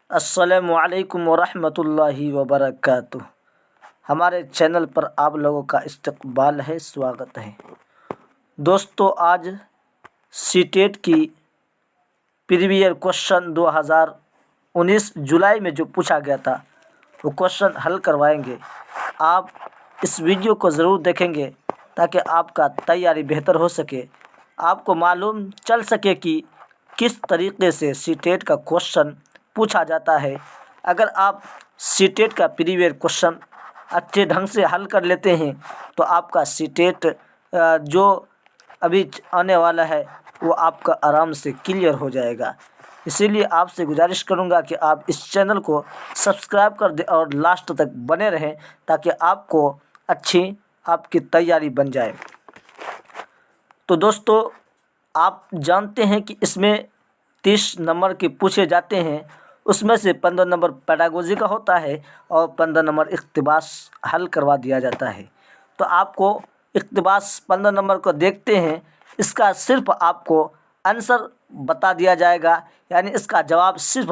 السلام علیکم ورحمۃ اللہ وبرکاتہ۔ ہمارے چینل پر آپ لوگوں کا استقبال ہے، سواگت ہے۔ دوستو، آج سی ٹیٹ کی پریویئر کوشچن 2019 جولائی میں جو پوچھا گیا تھا وہ کوشچن حل کروائیں گے۔ آپ اس ویڈیو کو ضرور دیکھیں گے تاکہ آپ کا تیاری بہتر ہو سکے، آپ کو معلوم چل سکے کہ کس طریقے سے سی ٹیٹ کا کوشچن پوچھا جاتا ہے۔ اگر آپ سی ٹیٹ کا پریویئر کوشچن اچھے ڈھنگ سے حل کر لیتے ہیں تو آپ کا سی ٹیٹ جو ابھی آنے والا ہے وہ آپ کا آرام سے کلیئر ہو جائے گا۔ اسی لیے آپ سے گزارش کروں گا کہ آپ اس چینل کو سبسکرائب کر دیں اور لاسٹ تک بنے رہیں تاکہ آپ کو اچھی آپ کی تیاری بن جائے۔ تو دوستو، آپ جانتے ہیں کہ اس میں 30 نمبر کے پوچھے جاتے ہیں، اس میں سے 15 نمبر پیڈاگوجی کا ہوتا ہے اور 15 نمبر اقتباس حل کروا دیا جاتا ہے۔ تو آپ کو اقتباس 15 نمبر کو دیکھتے ہیں، اس کا صرف آپ کو آنسر بتا دیا جائے گا، یعنی اس کا جواب صرف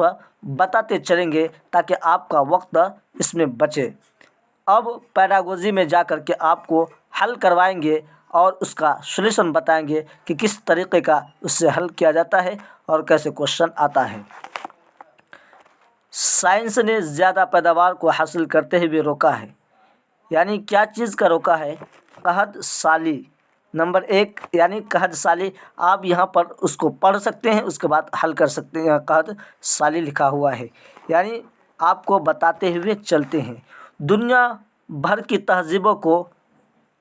بتاتے چلیں گے تاکہ آپ کا وقت اس میں بچے۔ اب پیڈاگوجی میں جا کر کے آپ کو حل کروائیں گے اور اس کا سولوشن بتائیں گے کہ کس طریقے کا اس سے حل کیا جاتا ہے اور کیسے کوشچن آتا ہے۔ سائنس نے زیادہ پیداوار کو حاصل کرتے ہوئے روکا ہے، یعنی کیا چیز کا روکا ہے؟ قحط سالی نمبر 1، یعنی قحط سالی۔ آپ یہاں پر اس کو پڑھ سکتے ہیں، اس کے بعد حل کر سکتے ہیں۔ قحط سالی لکھا ہوا ہے، یعنی آپ کو بتاتے ہوئے چلتے ہیں۔ دنیا بھر کی تہذیبوں کو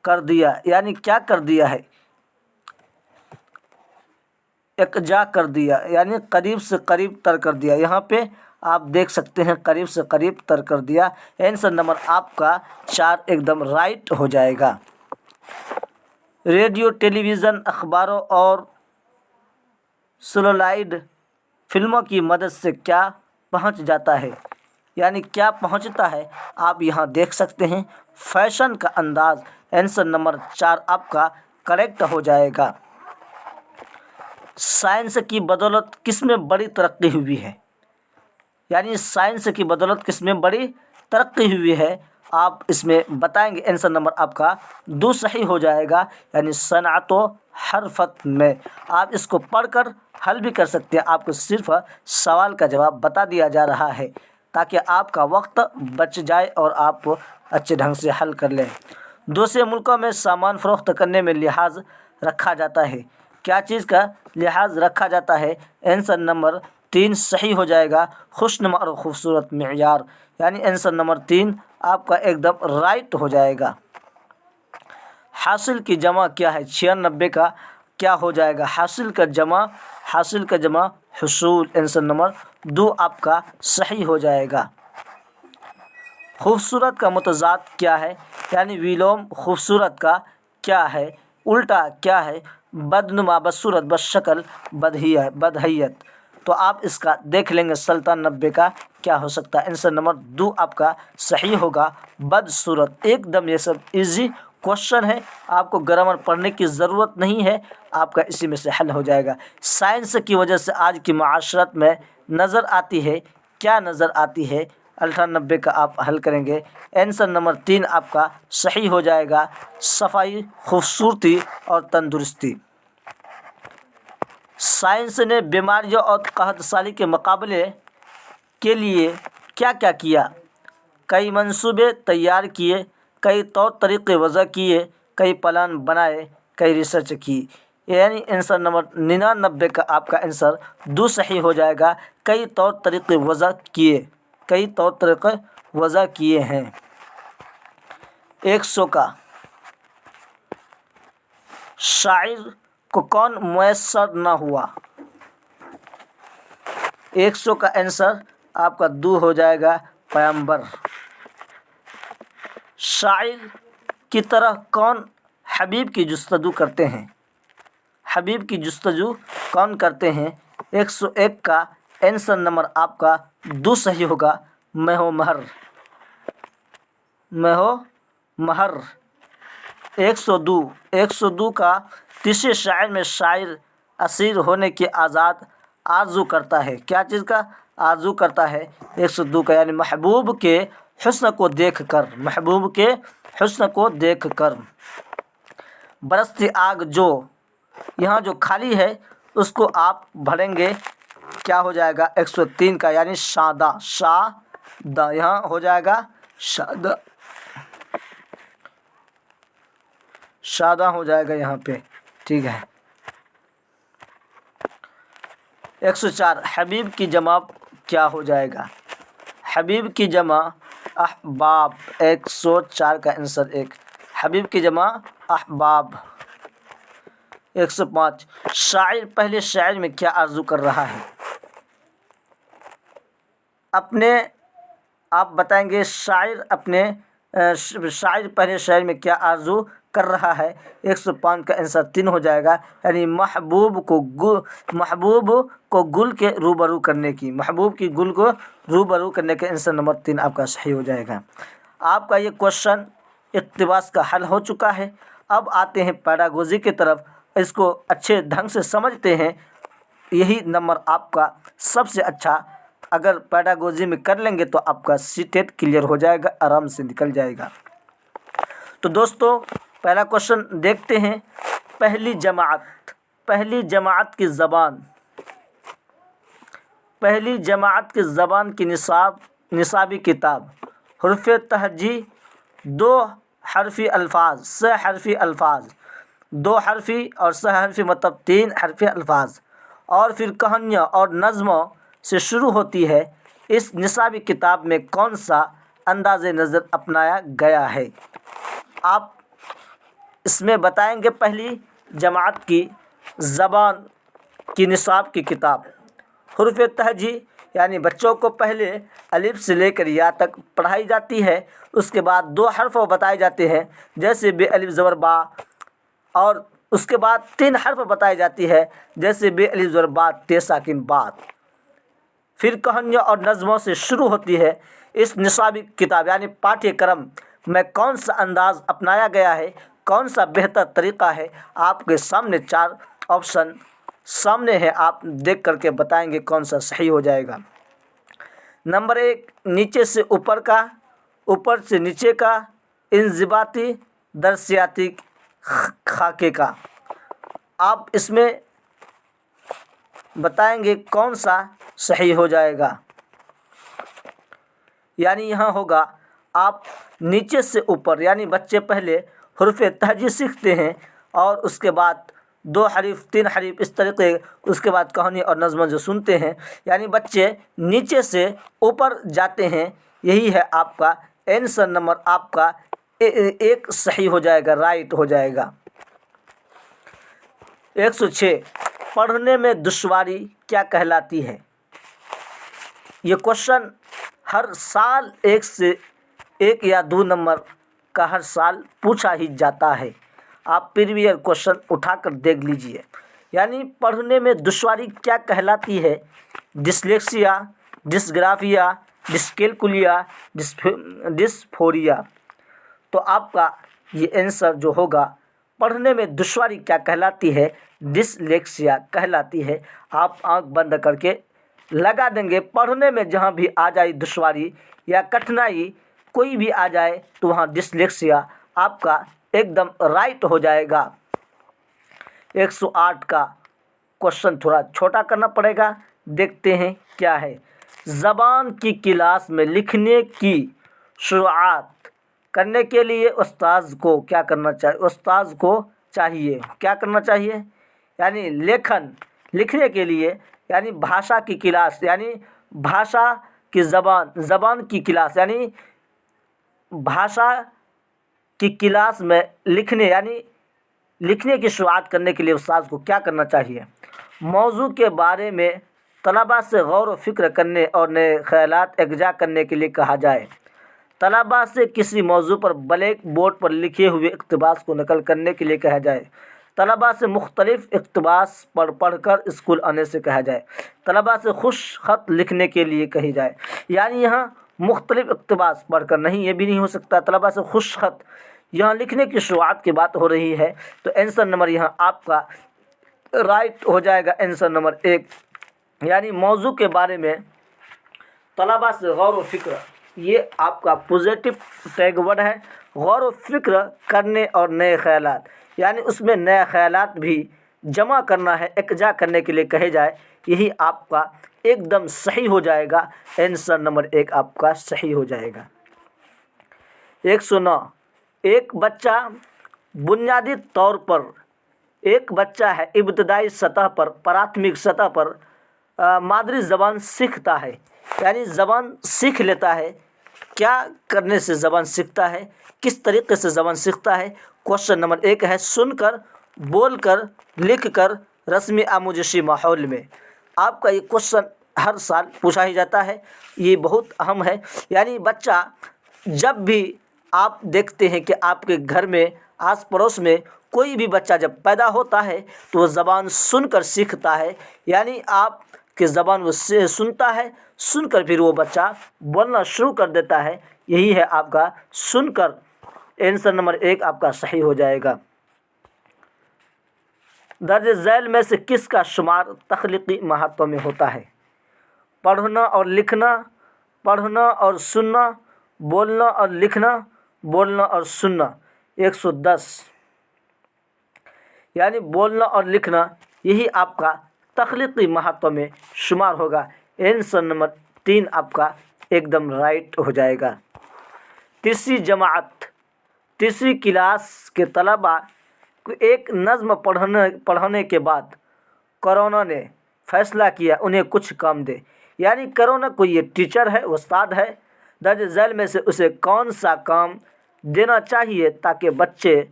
کر دیا، یعنی کیا کر دیا ہے؟ یکجا کر دیا، یعنی قریب سے قریب تر کر دیا۔ یہاں پہ آپ دیکھ سکتے ہیں قریب سے قریب تر کر دیا۔ آنسر نمبر آپ کا 4 ایک دم رائٹ ہو جائے گا۔ ریڈیو، ٹیلی ویژن، اخباروں اور سیلولائڈ فلموں کی مدد سے کیا پہنچ جاتا ہے، یعنی کیا پہنچتا ہے؟ آپ یہاں دیکھ سکتے ہیں فیشن کا انداز۔ آنسر نمبر 4 آپ کا کریکٹ ہو جائے گا۔ سائنس کی بدولت کس میں بڑی ترقی ہوئی ہے، یعنی سائنس کی بدولت کس میں بڑی ترقی ہوئی ہے؟ آپ اس میں بتائیں گے۔ آنسر نمبر آپ کا 2 صحیح ہو جائے گا، یعنی صنعت و حرفت میں۔ آپ اس کو پڑھ کر حل بھی کر سکتے ہیں، آپ کو صرف سوال کا جواب بتا دیا جا رہا ہے تاکہ آپ کا وقت بچ جائے اور آپ اچھے ڈھنگ سے حل کر لیں۔ دوسرے ملکوں میں سامان فروخت کرنے میں لحاظ رکھا جاتا ہے، کیا چیز کا لحاظ رکھا جاتا ہے؟ آنسر نمبر 3 صحیح ہو جائے گا، خوشنما اور خوبصورت معیار، یعنی آنسر نمبر 3 آپ کا ایک دم رائٹ ہو جائے گا۔ حاصل کی جمع کیا ہے؟ 96 کا کیا ہو جائے گا؟ حاصل کا جمع حصول۔ آنسر نمبر 2 آپ کا صحیح ہو جائے گا۔ خوبصورت کا متضاد کیا ہے، یعنی ویلوم خوبصورت کا کیا ہے؟ الٹا کیا ہے؟ بدنما، بدصورت، بدشکل، بدہیت۔ تو آپ اس کا دیکھ لیں گے 97 کا کیا ہو سکتا ہے؟ آنسر نمبر 2 آپ کا صحیح ہوگا، بدصورت۔ ایک دم یہ سب ایزی کوشچن ہے، آپ کو گرامر پڑھنے کی ضرورت نہیں ہے، آپ کا اسی میں سے حل ہو جائے گا۔ سائنس کی وجہ سے آج کی معاشرت میں نظر آتی ہے، کیا نظر آتی ہے؟ 98 کا آپ حل کریں گے۔ آنسر نمبر 3 آپ کا صحیح ہو جائے گا، صفائی، خوبصورتی اور تندرستی۔ سائنس نے بیماریوں اور قحط سالی کے مقابلے کے لیے کیا کیا کیا؟ کئی منصوبے تیار کیے، کئی طور طریقے وضع کیے، کئی پلان بنائے، کئی ریسرچ کی، یعنی آنسر نمبر 99 کا آپ کا آنسر 2 صحیح ہو جائے گا۔ کئی طور طریقے وضع کیے ہیں۔ 100 کا شاعر کو کون میسر نہ ہوا؟ 100 کا آنسر آپ کا 2 ہو جائے گا، پیغمبر۔ شاعر کی طرح کون حبیب کی جستجو کرتے ہیں؟ حبیب کی جستجو کون کرتے ہیں؟ 101 کا آنسر نمبر آپ کا 2 صحیح ہوگا، میں ہوں مہر۔ 102 کا تیسرے شاعر میں شاعر اسیر ہونے کی آزاد آرزو کرتا ہے، کیا چیز کا आरजू करता है। 102 का यानी महबूब के हुस्न को देख कर, महबूब के हुस्न को देख कर। बरसती आग जो, यहाँ जो खाली है उसको आप भरेंगे, क्या हो जाएगा 103 का यानी शादा, शादा यहाँ हो जाएगा शादा, शादा हो जाएगा यहाँ पे, ठीक है। 104 हबीब की जमा क्या हो जाएगा, हबीब की जमा अहबाब। 104 का आंसर 1, हबीब की जमा अहबाब। 105 शायर पहले शायर में क्या आरजू कर रहा है, अपने आप बताएंगे शायर अपने शायर पहले शायर में क्या आरजू कर रहा है। 105 का आंसर 3 हो जाएगा, यानी महबूब को गुल के रूबरू करने की, महबूब की गुल को रूबरू करने के आंसर नंबर 3 आपका सही हो जाएगा। आपका ये क्वेश्चन इक़्तिबास का हल हो चुका है। अब आते हैं पैडागोजी की तरफ, इसको अच्छे ढंग से समझते हैं। यही नंबर आपका सबसे अच्छा, अगर पैडागोजी में कर लेंगे तो आपका सीटेट क्लियर हो जाएगा, आराम से निकल जाएगा। तो दोस्तों पहला क्वेश्चन देखते हैं। पहली जमात की ज़बान, पहली जमात की ज़बान की निसाबी किताब, हुर्फ़ तहजी, 2 हरफ़ी अल्फाज, 6 हरफ़ी अल्फाज, 2 हरफ़ी और 6 हरफ़ी मतलब 3 हरफ़ी अल्फाज, और फिर कहानियाँ और नज़्मों से शुरू होती है। इस निसाबी किताब में कौन सा अंदाज़ नज़र अपनाया गया है, आप इसमें बताएंगे। पहली जमात की ज़बान की निसाब की किताब, हुर्फ़ तहजी यानी बच्चों को पहले अलिफ से लेकर या तक पढ़ाई जाती है, उसके बाद 2 हर्फ बताए जाते हैं जैसे बे अलिफ ज़बर बा, और उसके बाद 3 हर्फ बताई जाती है जैसे बे अलिफ ज़बर बा ते साकिन बात। फिर कहानियों और नज़मों से शुरू होती है। इस निसाबी किताब यानी पाठ्यक्रम में कौन सा अंदाज़ अपनाया गया है, कौन सा बेहतर तरीक़ा है, आपके सामने 4 ऑप्शन सामने है, आप देख करके बताएंगे कौन सा सही हो जाएगा। नंबर 1 नीचे से ऊपर का, ऊपर से नीचे का, इंज़िबाती दरसियाती खाके का। आप इसमें बताएंगे कौन सा सही हो जाएगा, यानी यहाँ होगा आप नीचे से ऊपर, यानी बच्चे पहले हुर्फ़ तहजी सीखते हैं और उसके बाद 2 हरीफ 3 हरीफ इस तरीके, उसके बाद कहानी और नज़्म जो सुनते हैं, यानी बच्चे नीचे से ऊपर जाते हैं। यही है आपका आंसर नंबर, आपका 1 सही हो जाएगा, राइट हो जाएगा। 106 पढ़ने में दुश्वारी क्या कहलाती है। ये क्वेश्चन हर साल 1 से 1 या 2 नंबर का हर साल पूछा ही जाता है। आप प्रीवियस क्वेश्चन उठाकर देख लीजिए। यानी पढ़ने में दुश्वारी क्या कहलाती है, डिस्लेक्सिया, डिस्ग्राफिया, डिस्कैलकुलिया, डिस्फोरिया। तो आपका ये आंसर जो होगा, पढ़ने में दुश्वारी क्या कहलाती है, डिस्लेक्सिया कहलाती है। आप आंख बंद करके लगा देंगे, पढ़ने में जहाँ भी आ जाए दुश्वारी या कठिनाई कोई भी आ जाए तो वहाँ डिस्लेक्सिया आपका एकदम राइट हो जाएगा। 108 का क्वेश्चन थोड़ा छोटा करना पड़ेगा, देखते हैं क्या है। ज़बान की क्लास में लिखने की शुरुआत करने के लिए उस्ताद को क्या करना चाहिए, उस्ताद को चाहिए क्या करना चाहिए, यानी लेखन लिखने के लिए, यानी भाषा की क्लास, यानी भाषा की ज़बान की क्लास, यानी भाषा की क्लास में लिखने, यानी लिखने की शुरुआत करने के लिए उस्ताद को क्या करना चाहिए। मौजू के बारे में तलबा से गौर व फिक्र करने और नए ख्यालात इकजा करने के लिए कहा जाए। तलबा से किसी मौजू पर ब्लैक बोर्ड पर लिखे हुए इक़्तिबास को नकल करने के लिए कहा जाए। तलबा से मुख्तलिफ इक़्तिबास पढ़कर स्कूल आने से कहा जाए। तलबा से खुश ख़त लिखने के लिए कही जाए। यानी यहाँ मुख्तलिफ इक़्तिबास पढ़कर नहीं, ये भी नहीं हो सकता, तलबा से खुश ख़त यहाँ लिखने की शुरुआत की बात हो रही है। तो आंसर नंबर यहाँ आपका राइट हो जाएगा, आंसर नंबर 1, यानी मौजू के बारे में तलबा से गौर व फिक्र, ये आपका पॉजिटिव टैग वर्ड है। गौर व फिक्र करने और नए ख्यालात, यानी उसमें नए ख्यालात भी जमा करना है, इकट्ठा करने के लिए कहे जाए, यही आपका एकदम सही हो जाएगा। आंसर नंबर 1 आपका सही हो जाएगा। 109, एक बच्चा बुनियादी तौर पर, एक बच्चा है इब्तदाई सतह पर, प्राथमिक सतह पर मादरी ज़बान सीखता है, यानी ज़बान सीख लेता है। क्या करने से ज़बान सीखता है, किस तरीके से ज़बान सीखता है? क्वेश्चन नंबर 1 है सुनकर, बोलकर, लिखकर, रस्मी आमोजशी माहौल में। आपका ये क्वेश्चन हर साल पूछा ही जाता है, ये बहुत अहम है। यानी बच्चा जब भी आप देखते हैं कि आपके घर में आस पड़ोस में कोई भी बच्चा जब पैदा होता है तो वो ज़बान सुनकर सीखता है, यानी आपके ज़बान वो सुनता है, सुनकर फिर वो बच्चा बोलना शुरू कर देता है। यही है आपका सुनकर। आंसर नंबर 1 आपका सही हो जाएगा। दर्ज झैल में से किसका शुमार तख्लीकी महारतों में होता है? पढ़ना और लिखना, पढ़ना और सुनना, बोलना और लिखना, बोलना और सुनना। 110, यानी बोलना और लिखना, यही आपका तख्लीकी महारतों में शुमार होगा। आंसर नंबर 3 आपका एकदम राइट हो जाएगा। तीसरी जमात, तीसरी क्लास के तलबा को एक नज़्म पढ़ने के बाद कोरोना ने फैसला किया उन्हें कुछ काम दे, यानी कोरोना को ये टीचर है, उस्ताद है, दर्ज झैल में से उसे कौन सा काम देना चाहिए ताकि बच्चे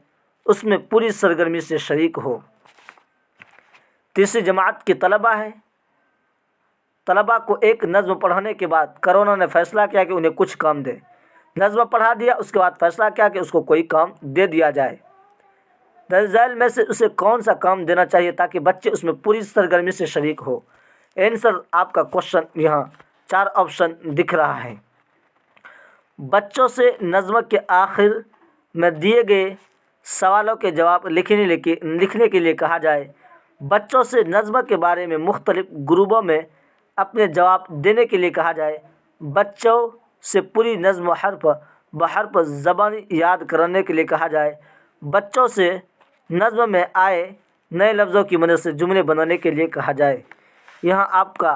उसमें पूरी सरगर्मी से शरीक हो। तीसरी जमात के तलबा है, तलबा को एक नज़्म पढ़ाने के बाद कोरोना ने फैसला किया कि उन्हें कुछ काम दे। नज़्म पढ़ा दिया, उसके बाद फैसला किया कि उसको कोई काम दे दिया जाए। दर्ज झैल में से उसे कौन सा काम देना चाहिए ताकि बच्चे उसमें पूरी सरगर्मी से शरीक हो। आंसर आपका क्वेश्चन यहाँ 4 ऑप्शन दिख रहा है। बच्चों से नज़्म के आखिर में दिए गए सवालों के जवाब लिखने के लिए कहा जाए। बच्चों से नज़्म के बारे में मुख्तलिफ ग्रुपों में अपने जवाब देने के लिए कहा जाए। बच्चों से पूरी नज़्म हर्फ बहर्फ ज़बानी याद करने के लिए कहा जाए। बच्चों से नज़्म में आए नए लफ्ज़ों की मदद से जुमले बनाने के लिए कहा जाए। यहाँ आपका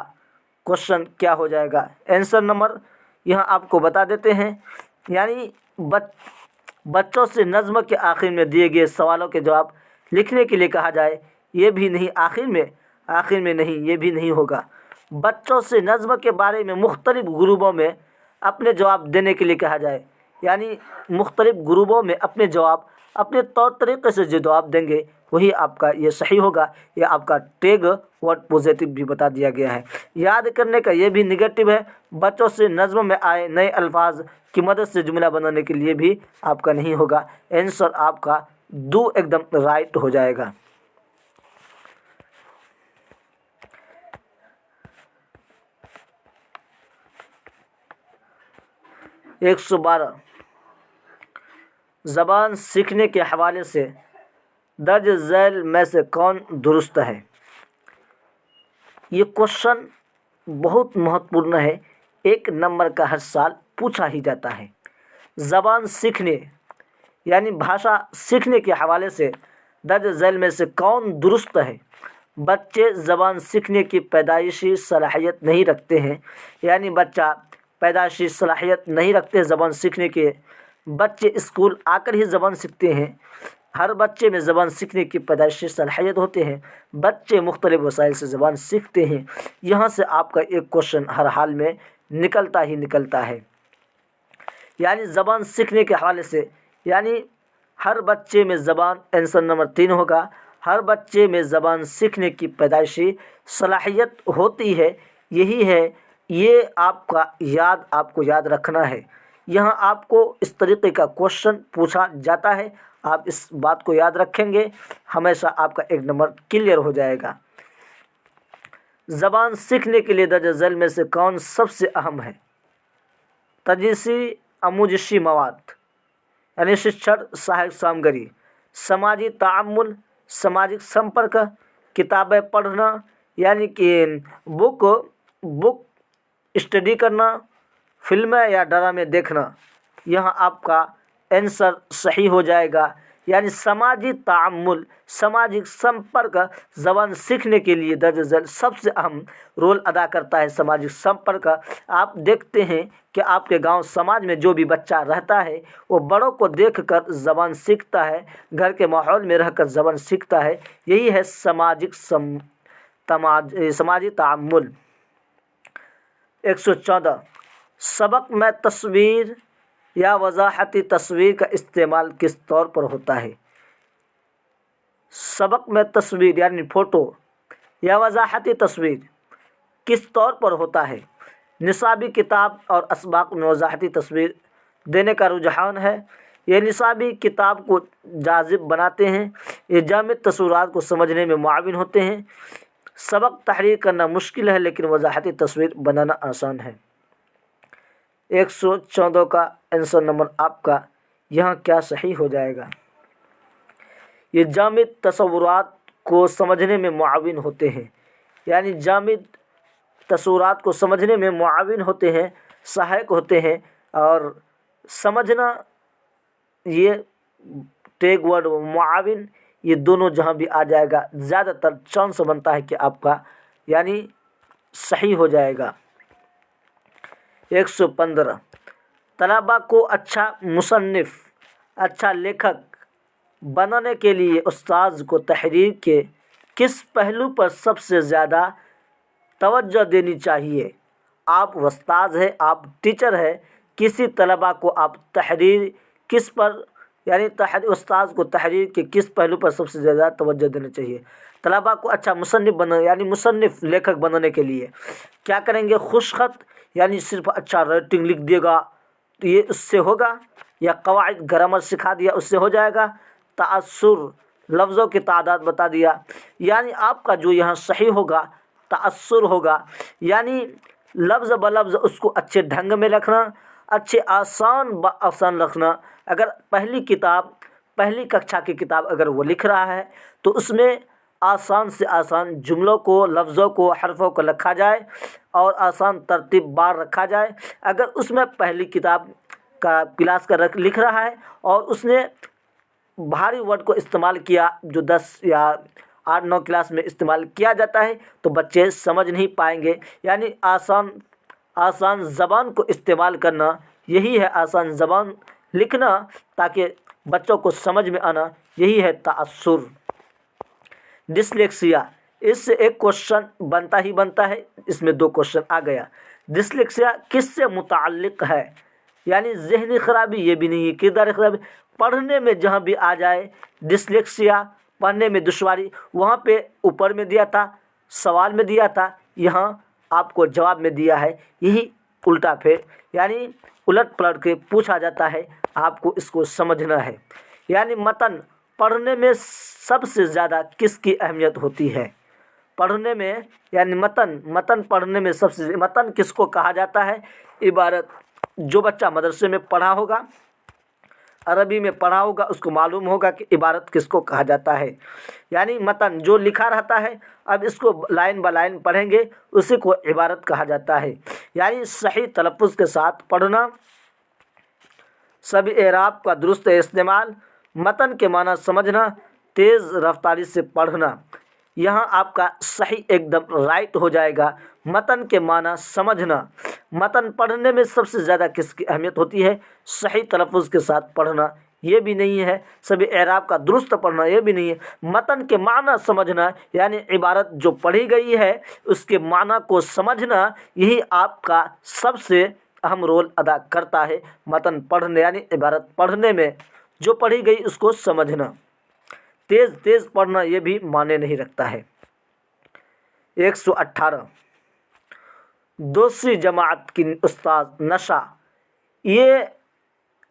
क्वेश्चन क्या हो जाएगा? आंसर नंबर यहाँ आपको बता देते हैं, यानी बच्चों से नज़्म के आखिर में दिए गए सवालों के जवाब लिखने के लिए कहा जाए। ये भी नहीं, आखिर में नहीं, ये भी नहीं होगा। बच्चों से नज़्म के बारे में मुख्तलिफ ग्रुपों में अपने जवाब देने के लिए कहा जाए, यानी मुख्तलिफ ग्रुपों में अपने जवाब अपने तौर तरीक़े से जो जवाब देंगे वही आपका ये सही होगा। ये आपका टैग वर्ड पॉजिटिव भी बता दिया गया है। याद करने का ये भी निगेटिव है। बच्चों से नज़्म में आए नए अल्फाज की मदद से जुमला बनाने के लिए भी आपका नहीं होगा। आंसर आपका 2 एकदम राइट हो जाएगा। एक 112, ज़बान सीखने के हवाले से दर्ज झैल में से कौन दुरुस्त है? ये क्वेश्चन बहुत महत्वपूर्ण है, 1 नंबर का हर साल पूछा ही जाता है। ज़बान सीखने यानी भाषा सीखने के हवाले से दर्ज झैल में से कौन दुरुस्त है? बच्चे ज़बान सीखने की पैदाइशी सलाहियत नहीं रखते हैं, यानी बच्चा पैदाइशी सलाहियत नहीं रखते ज़बान सीखने के। बच्चे स्कूल आकर ही ज़बान सीखते हैं। हर बच्चे में ज़बान सीखने की पैदाइशी सलाहियत होते हैं। बच्चे मुख्तलिफ वसाइल से ज़बान सीखते हैं। यहाँ से आपका एक क्वेश्चन हर हाल में निकलता ही निकलता है, यानी ज़बान सीखने के हवाले से, यानी हर बच्चे में ज़बान, आंसर नंबर 3 होगा। हर बच्चे में ज़बान सीखने की पैदाइशी सलाहियत होती है, यही है, ये आपको याद रखना है। यहाँ आपको इस तरीके का क्वेश्चन पूछा जाता है, आप इस बात को याद रखेंगे, हमेशा आपका 1 नंबर क्लियर हो जाएगा। ज़बान सीखने के लिए दर्ज झैल में से कौन सबसे अहम है? तदरीसी आमोजशी मवाद, यानी शिक्षण सहायक सामग्री, समाजी ताअम्मुल, सामाजिक संपर्क, किताबें पढ़ना, यानी कि बुक اسٹڈی کرنا, فلمیں یا ڈرامے دیکھنا. یہاں آپ کا آنسر صحیح ہو جائے گا. یعنی سماجی تعامل, سماجی سمپرک زبان سیکھنے کے لیے درج ذیل سب سے اہم رول ادا کرتا ہے. سماجی سمپرک, آپ دیکھتے ہیں کہ آپ کے گاؤں سماج میں جو بھی بچہ رہتا ہے وہ بڑوں کو دیکھ کر زبان سیکھتا ہے, گھر کے ماحول میں رہ کر زبان سیکھتا ہے. یہی ہے سماجی تعامل. 114 سبق میں تصویر یا وضاحتی تصویر کا استعمال کس طور پر ہوتا ہے؟ سبق میں تصویر یعنی فوٹو یا وضاحتی تصویر کس طور پر ہوتا ہے؟ نصابی کتاب اور اسباق میں وضاحتی تصویر دینے کا رجحان ہے. یہ نصابی کتاب کو جاذب بناتے ہیں. یہ جامد تصورات کو سمجھنے میں معاون ہوتے ہیں. سبق تحریر کرنا مشکل ہے لیکن وضاحتی تصویر بنانا آسان ہے. 114 کا آنسر نمبر آپ کا یہاں کیا صحیح ہو جائے گا؟ یہ جامد تصورات کو سمجھنے میں معاون ہوتے ہیں. یعنی جامد تصورات کو سمجھنے میں معاون ہوتے ہیں, سہایک ہوتے ہیں. اور سمجھنا, یہ ٹیگ ورڈ معاون, یہ دونوں جہاں بھی آ جائے گا زیادہ تر چانس بنتا ہے کہ آپ کا یعنی صحیح ہو جائے گا. 115 طلباء کو اچھا مصنف, اچھا لیکھک بنانے کے لیے استاذ کو تحریر کے کس پہلو پر سب سے زیادہ توجہ دینی چاہیے؟ آپ استاذ ہیں, آپ ٹیچر ہیں, کسی طلباء کو آپ تحریر کس پر یعنی استاذ کو تحریر کے کس پہلو پر سب سے زیادہ توجہ دینا چاہیے؟ طلباء کو اچھا مصنف بنانے یعنی مصنف لیکھک بنانے کے لیے کیا کریں گے؟ خوش خط یعنی صرف اچھا رائٹنگ لکھ دے گا تو یہ اس سے ہوگا, یا قواعد گرامر سکھا دیا اس سے ہو جائے گا؟ تأثر, لفظوں کی تعداد بتا دیا. یعنی آپ کا جو یہاں صحیح ہوگا تأثر ہوگا, یعنی لفظ بلفظ اس کو اچھے ڈھنگ میں رکھنا, اچھے آسان رکھنا. اگر پہلی ککشا کی کتاب اگر وہ لکھ رہا ہے تو اس میں آسان سے آسان جملوں کو, لفظوں کو, حرفوں کو رکھا جائے اور آسان ترتیب بار رکھا جائے. اگر اس میں پہلی کتاب کا کلاس کا لکھ رہا ہے اور اس نے بھاری ورڈ کو استعمال کیا جو 10 یا 8-9 کلاس میں استعمال کیا جاتا ہے تو بچے سمجھ نہیں پائیں گے. یعنی آسان زبان کو استعمال کرنا, یہی ہے آسان زبان لکھنا تاکہ بچوں کو سمجھ میں آنا, یہی ہے تأثر. ڈسلیکسیا, اس سے ایک کوشچن بنتا ہے, اس میں 2 کوشچن آ گیا. ڈسلیکسیا کس سے متعلق ہے؟ یعنی ذہنی خرابی, یہ بھی نہیں ہے. کردار خرابی, پڑھنے میں جہاں بھی آ جائے ڈسلیکسیا, پڑھنے میں دشواری, وہاں پہ اوپر میں دیا تھا, سوال میں دیا تھا, یہاں آپ کو جواب میں دیا ہے. یہی الٹا پھیر یعنی الٹ پلٹ کے پوچھا جاتا ہے, آپ کو اس کو سمجھنا ہے. یعنی متن پڑھنے میں سب سے زیادہ کس کی اہمیت ہوتی ہے؟ پڑھنے میں یعنی متن پڑھنے میں سب سے متن کس کو کہا جاتا ہے؟ عبارت. جو بچہ مدرسے میں پڑھا ہوگا, عربی میں پڑھا ہوگا, اس کو معلوم ہوگا کہ عبارت کس کو کہا جاتا ہے. یعنی متن جو لکھا رہتا ہے, اب اس کو لائن با لائن پڑھیں گے, اسی کو عبارت کہا جاتا ہے. یعنی صحیح تلفظ کے ساتھ پڑھنا, سبھی اعراب کا درست استعمال, متن کے معنی سمجھنا, تیز رفتاری سے پڑھنا. یہاں آپ کا صحیح ایک دم رائٹ ہو جائے گا. متن کے معنی سمجھنا, متن پڑھنے میں سب سے زیادہ کس کی اہمیت ہوتی ہے؟ صحیح تلفظ کے ساتھ پڑھنا, یہ بھی نہیں ہے. سبھی اعراب کا درست پڑھنا, یہ بھی نہیں ہے. متن کے معنی سمجھنا یعنی عبارت جو پڑھی گئی ہے اس کے معنی کو سمجھنا, یہی آپ کا سب سے اہم رول ادا کرتا ہے. متن پڑھنے یعنی عبارت پڑھنے میں جو پڑھی گئی اس کو سمجھنا. تیز پڑھنا یہ بھی معنی نہیں رکھتا ہے. 118 دوسری جماعت کی استاذ نشا, یہ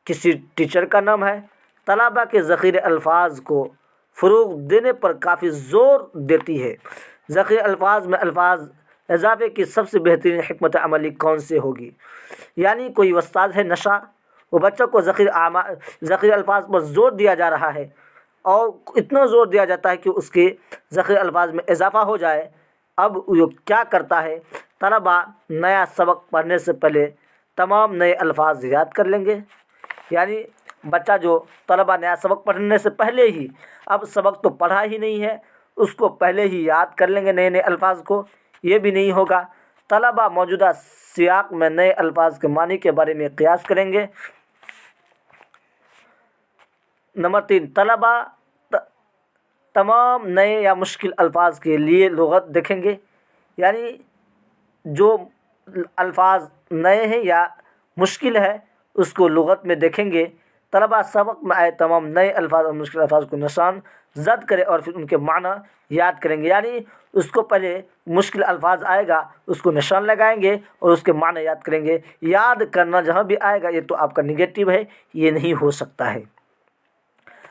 کسی ٹیچر کا نام ہے. طلباء کے ذخیرہ الفاظ کو فروغ دینے پر کافی زور دیتی ہے. ذخیرہ الفاظ میں الفاظ اضافے کی سب سے بہترین حکمت عملی کون سے ہوگی؟ یعنی کوئی استاذ ہے نشا, وہ بچوں کو ذخیرہ الفاظ پر زور دیا جا رہا ہے اور اتنا زور دیا جاتا ہے کہ اس کے ذخیرہ الفاظ میں اضافہ ہو جائے, अब वो क्या करता है, तलबा नया सबक पढ़ने से पहले तमाम नए अल्फाज याद कर लेंगे। यानी बच्चा जो तलबा नया सबक पढ़ने से पहले ही, अब सबक तो पढ़ा ही नहीं है, उसको पहले ही याद कर लेंगे नए नए अल्फाज को। ये भी नहीं होगा, तलबा मौजूदा सियाक में नए अल्फाज के मानी के बारे में क़ियास करेंगे। नंबर 3, तलबा तमाम नए या मुश्किल अल्फाज के लिए लुग़त देखेंगे। यानी जो अल्फाज नए हैं या मुश्किल है उसको लुग़त में देखेंगे। तलबा सबक में आए तमाम नए अल्फाज और मुश्किल अल्फाज को निशान ज़द करें और फिर उनके माना याद करेंगे। यानी उसको पहले मुश्किल अल्फाज आएगा उसको निशान लगाएंगे और उसके माना याद करेंगे। याद करना जहाँ भी आएगा ये तो आपका निगेटिव है, ये नहीं हो सकता है।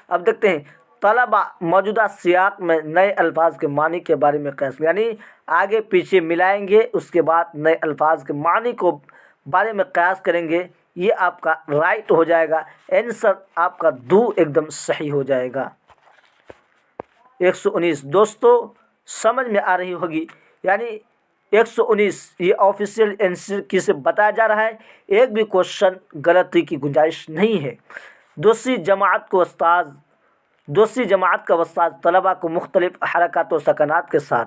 अब देखते हैं, तलबा मौजूदा सियाक में नए अल्फाज के मानी के बारे में क़ियास, यानी आगे पीछे मिलाएंगे, उसके बाद नए अल्फाज के मानी को बारे में क़ियास करेंगे। ये आपका राइट हो जाएगा, आंसर आपका दो एकदम सही हो जाएगा। 119 दोस्तों समझ में आ रही होगी। यानी 119 ये ऑफिशियल आंसर किसे बताया जा रहा है, एक भी क्वेश्चन गलती की गुंजाइश नहीं है। दूसरी जमात का उस्ताद तलबा को मुख्तलिफ हरकत व सकनात के साथ,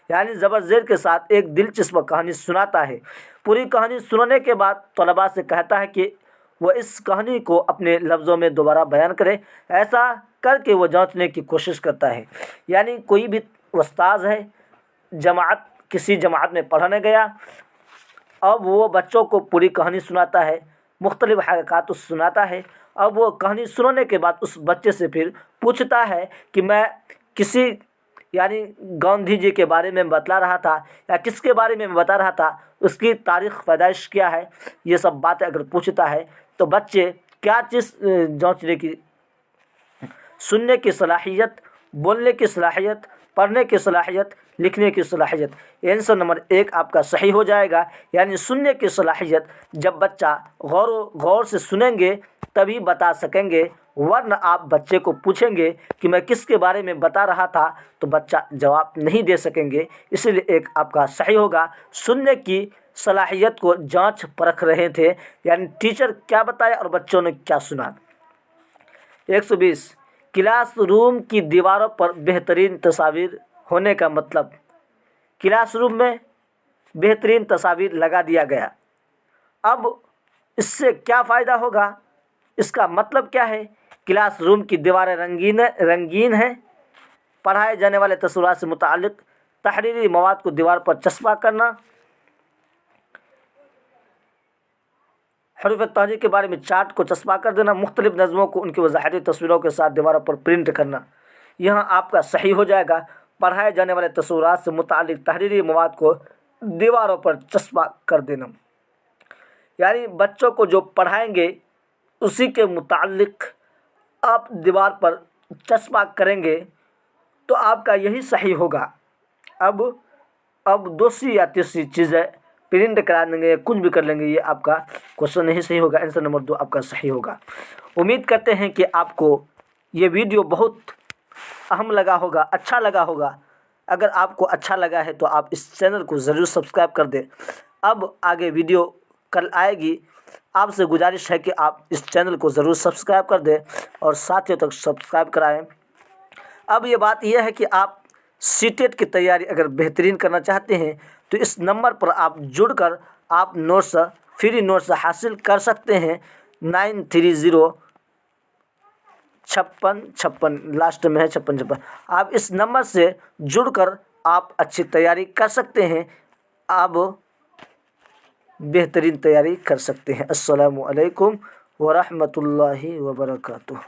यानी ज़बर ज़ेर के साथ एक दिलचस्प कहानी सुनाता है। पूरी कहानी सुनाने के बाद तलबा से कहता है कि वह इस कहानी को अपने लफ्ज़ों में दोबारा बयान करे। ऐसा करके वो जांचने की कोशिश करता है। यानी कोई भी उस्ताद है, किसी जमात में पढ़ाने गया, अब वो बच्चों को पूरी कहानी सुनाता है, मुख्तलिफ हरकत सुनाता है। अब वो कहानी सुनाने के बाद उस बच्चे से फिर पूछता है कि मैं किसी, यानी गांधी जी के बारे में बतला रहा था या किसके बारे में बता रहा था, उसकी तारीख़ पैदाइश क्या है, ये सब बातें अगर पूछता है तो बच्चे क्या चीज़ जांचने की, सुनने की सलाहियत, बोलने की सलाहियत, पढ़ने की सलाहियत, लिखने की सलाहियत। आंसर नंबर 1 आपका सही हो जाएगा। यानी सुनने की सलाहियत, जब बच्चा गौर से सुनेंगे तभी बता सकेंगे, वरना आप बच्चे को पूछेंगे कि मैं किसके बारे में बता रहा था तो बच्चा जवाब नहीं दे सकेंगे। इसलिए 1 आपका सही होगा। सुनने की सलाहियत को जांच परख रहे थे, यानी टीचर क्या बताया और बच्चों ने क्या सुना। 120 क्लासरूम की दीवारों पर बेहतरीन तस्वीर होने का मतलब, क्लासरूम में बेहतरीन तस्वीर लगा दिया गया। अब इससे क्या फ़ायदा होगा, इसका मतलब क्या है। क्लासरूम की दीवारें रंगीन हैं। पढ़ाए जाने वाले तस्वीरात से मुताल्लिक़ तहरीरी मवाद को दीवार पर चस्पा करना। हरूफ तहजीर के बारे में चार्ट को चस्पा कर देना। मुख्तलिफ नज़मों को उनकी वज़ाहती तस्वीरों के साथ दीवारों पर प्रिंट करना। यहाँ आपका सही हो जाएगा। पढ़ाए जाने वाले तस्वीरात से मुताल्लिक़ तहरीरी मवाद को दीवारों पर चस्पा कर देना, यानी बच्चों को जो पढ़ाएंगे उसी के मुताल्लिक़ आप दीवार पर चस्पा करेंगे तो आपका यही सही होगा। अब दूसरी या तीसरी चीज़ें प्रिंट करा देंगे, कुछ भी कर लेंगे, ये आपका क्वेश्चन नहीं सही होगा। आंसर नंबर 2 आपका सही होगा। उम्मीद करते हैं कि आपको ये वीडियो बहुत अहम लगा होगा, अच्छा लगा होगा। अगर आपको अच्छा लगा है तो आप इस चैनल को ज़रूर सब्सक्राइब कर दें। अब आगे वीडियो कल आएगी, आपसे गुजारिश है कि आप इस चैनल को ज़रूर सब्सक्राइब कर दें और साथियों तक सब्सक्राइब कराएं। अब ये बात यह है कि आप सीटेट की तैयारी अगर बेहतरीन करना चाहते हैं तो इस नंबर पर आप जुड़कर आप नोट्स, फ्री नोट्स हासिल कर सकते हैं। 9305656, लास्ट में है 5656। आप इस नंबर से जुड़कर आप अच्छी तैयारी कर सकते हैं, आप बेहतरीन तैयारी कर सकते हैं। अस्सलामु अलैकुम व रहमतुल्लाहि व बरकातुहू।